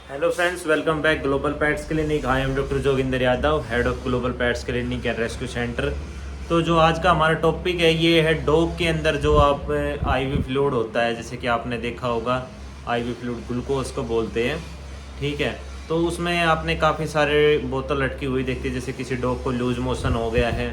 Hello friends, welcome back global pets clinic. I am doctor Joginder Yadav, head of global pets clinic and rescue centre. तो जो आज का हमारा topic है ये है डॉग के अंदर जो आप आईवी फ्लूइड होता है, जैसे कि आपने देखा होगा आईवी फ्लूइड ग्लूकोज को बोलते हैं। ठीक है, तो उसमें आपने काफ़ी सारे बोतल लटकी हुई देखती है, जैसे किसी डॉग को लूज मोशन हो गया है,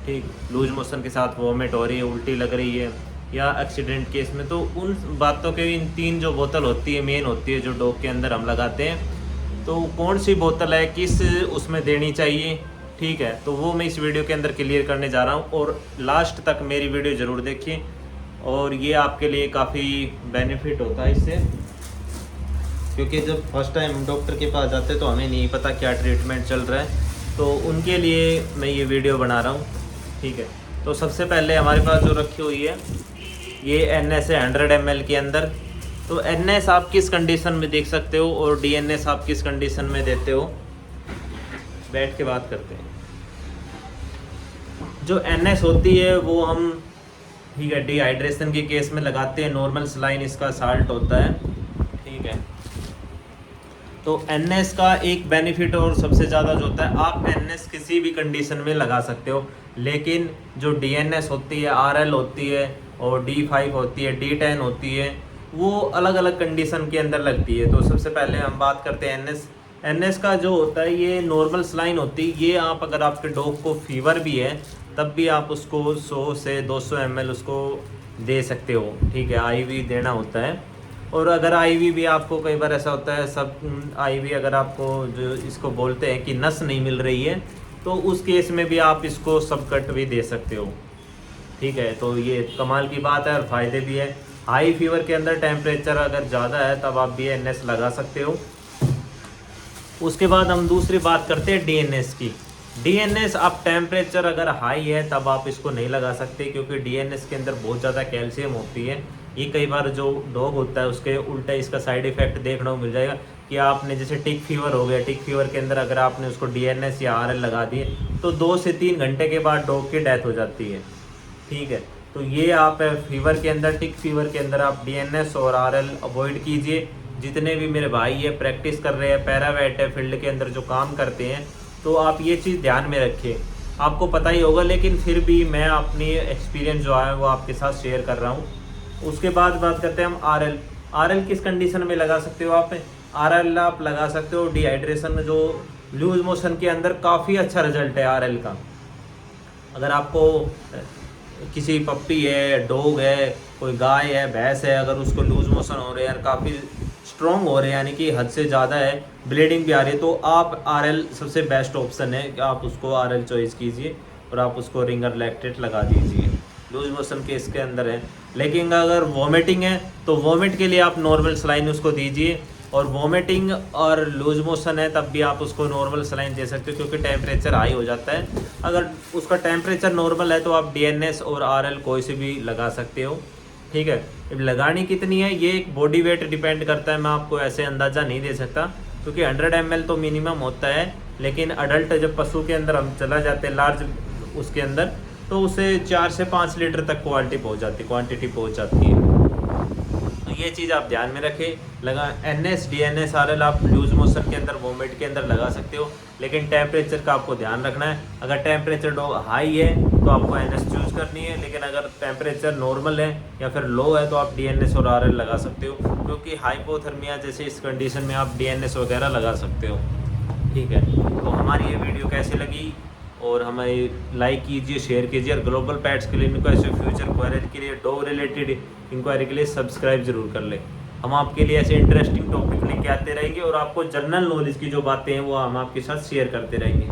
ठीक, लूज मोशन के साथ वॉमिट हो रही है, उल्टी लग रही है, या एक्सीडेंट केस में, तो उन बातों के इन 3 जो बोतल होती है मेन होती है जो डॉग के अंदर हम लगाते हैं, तो कौन सी बोतल है किस उसमें देनी चाहिए। ठीक है, तो वो मैं इस वीडियो के अंदर क्लियर करने जा रहा हूँ और लास्ट तक मेरी वीडियो ज़रूर देखिए और ये आपके लिए काफ़ी बेनिफिट होता है इससे, क्योंकि जब फर्स्ट टाइम हम डॉक्टर के पास जाते हैं तो हमें नहीं पता क्या ट्रीटमेंट चल रहा है, तो उनके लिए मैं ये वीडियो बना रहा हूँ। ठीक है, तो सबसे पहले हमारे पास जो रखी हुई है ये NS है 100 ml के अंदर। तो NS आप किस कंडीशन में देख सकते हो और DNS आप किस कंडीशन में देते हो, बैठ के बात करते हैं। जो NS होती है वो हम, ठीक है, डिहाइड्रेशन के केस में लगाते हैं, नॉर्मल सलाइन इसका साल्ट होता है। ठीक है, तो NS का एक बेनिफिट और सबसे ज़्यादा जो होता है, आप NS किसी भी कंडीशन में लगा सकते हो, लेकिन जो DNS होती है, RL होती है और D5 होती है, D10 होती है, वो अलग अलग कंडीशन के अंदर लगती है। तो सबसे पहले हम बात करते हैं NS का जो होता है ये नॉर्मल सलाइन होती है। ये आप अगर आपके डॉग को फीवर भी है तब भी आप उसको 100 से 200 ml उसको दे सकते हो। ठीक है, IV देना होता है। और अगर IV भी आपको कई बार ऐसा होता है, सब IV अगर आपको जो इसको बोलते हैं कि नस नहीं मिल रही है, तो उस केस में भी आप इसको सब कट भी दे सकते हो। ठीक है, तो ये कमाल की बात है और फ़ायदे भी है। हाई फीवर के अंदर टेम्परेचर अगर ज़्यादा है तब आप DNS लगा सकते हो। उसके बाद हम दूसरी बात करते हैं DNS की। DNS आप टेम्परेचर अगर हाई है तब आप इसको नहीं लगा सकते, क्योंकि DNS के अंदर बहुत ज़्यादा कैल्शियम होती है। ये कई बार जो डॉग होता है उसके उल्टा इसका साइड इफ़ेक्ट देखने को मिल जाएगा कि आपने जैसे टिक फीवर हो गया, टिक फीवर के अंदर अगर आपने उसको DNS या RL लगा दिए तो 2 से 3 घंटे के बाद डॉग की डेथ हो जाती है। ठीक है, तो ये आप फीवर के अंदर, टिक फीवर के अंदर आप DNS और RL अवॉइड कीजिए। जितने भी मेरे भाई है प्रैक्टिस कर रहे हैं, पैरावेट है, फील्ड के अंदर जो काम करते हैं, तो आप ये चीज़ ध्यान में रखिए। आपको पता ही होगा, लेकिन फिर भी मैं अपनी एक्सपीरियंस जो है वो आपके साथ शेयर कर रहा हूँ। उसके बाद बात करते हैं हम RL किस कंडीशन में लगा सकते हो आप। RL आप लगा सकते हो डिहाइड्रेशन में, जो लूज मोशन के अंदर काफ़ी अच्छा रिजल्ट है RL का। अगर आपको किसी पप्पी है, डॉग है, कोई गाय है, भैंस है, अगर उसको लूज मोशन हो रहे हैं, काफ़ी स्ट्रॉन्ग हो रहे हैं, यानी कि हद से ज़्यादा है, ब्लीडिंग भी आ रही है, तो आप RL सबसे बेस्ट ऑप्शन है कि आप उसको RL चॉइस कीजिए और आप उसको रिंगर लैक्टेट लगा दीजिए। लूज मोशन के इसके अंदर है। लेकिन अगर वॉमिटिंग है तो वॉमिट के लिए आप नॉर्मल सलाइन उसको दीजिए, और वॉमिटिंग और लूज मोशन है तब भी आप उसको नॉर्मल सलाइन दे सकते हो, क्योंकि टेम्परेचर हाई हो जाता है। अगर उसका टेम्परेचर नॉर्मल है तो आप DNS और RL कोई से भी लगा सकते हो। ठीक है, अब लगानी कितनी है ये एक बॉडी वेट डिपेंड करता है, मैं आपको ऐसे अंदाज़ा नहीं दे सकता, क्योंकि 100 ml तो मिनिमम होता है, लेकिन अडल्ट जब पशु के अंदर हम चला जाते हैं लार्ज उसके अंदर, तो उसे 4 से 5 लीटर तक क्वांटिटी पहुँच जाती है। तो ये चीज़ आप ध्यान में रखें। लगा NS DNS RL आप लूज मोशन के अंदर, वोमिट के अंदर लगा सकते हो, लेकिन टेम्परेचर का आपको ध्यान रखना है। अगर टेम्परेचर डॉग हाई है तो आपको NS चूज़ करनी है, लेकिन अगर टेम्परेचर नॉर्मल है या फिर लो है तो आप DNS और RL लगा सकते हो, क्योंकि हाइपोथर्मिया जैसे इस कंडीशन में आप DNS वगैरह लगा सकते हो। ठीक है, तो हमारी ये वीडियो कैसी लगी और हमें लाइक कीजिए, शेयर कीजिए, और ग्लोबल पेट्स क्लिनिक को ऐसे फ्यूचर क्वायरी के लिए, डॉग रिलेटेड इंक्वायरी के लिए सब्सक्राइब जरूर कर लें। हम आपके लिए ऐसे इंटरेस्टिंग टॉपिक लेके आते रहेंगे और आपको जनरल नॉलेज की जो बातें हैं वो हम आपके साथ शेयर करते रहेंगे।